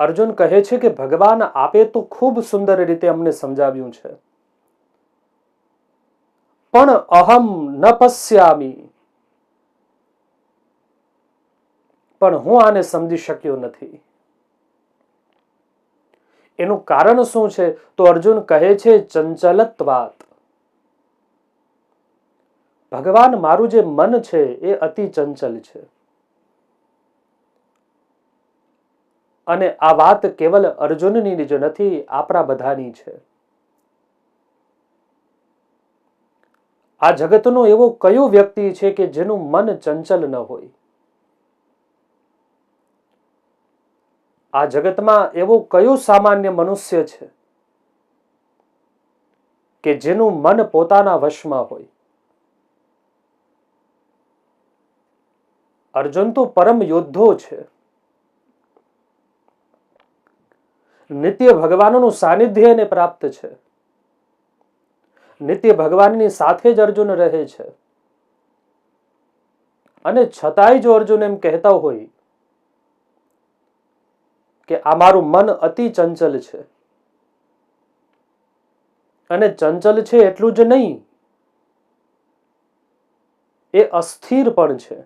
અર્જુન કહે છે કે ભગવાન આપે તો ખૂબ સુંદર રીતે અમને સમજાવ્યું છે, પણ અહમ ન પશ્યામી, પણ હું આને સમજી શક્યો નથી. એનું કારણ શું છે? તો અર્જુન કહે છે ચંચલત્વાત. ભગવાન, મારું જે મન છે એ અતિ ચંચલ છે. અને આ વાત કેવલ અર્જુનની જ નથી, આપણા બધાની છે. આ જગતનો એવો કયો વ્યક્તિ છે કે જેનું મન ચંચલ ન હોય? આ જગતમાં એવો કયો સામાન્ય મનુષ્ય છે કે જેનું મન પોતાના વશમાં હોય? અર્જુન તો પરમ યોદ્ધો છે. નિત્ય ભગવાનનું સાનિધ્ય એને પ્રાપ્ત છે. નિત્ય ભગવાનની સાથે જ અર્જુન રહે છે. અને છતાંય જો અર્જુન એમ કહેતા હોય કે આ મારું મન અતિ ચંચલ છે, અને ચંચલ છે એટલું જ નહીં, એ અસ્થિર પણ છે.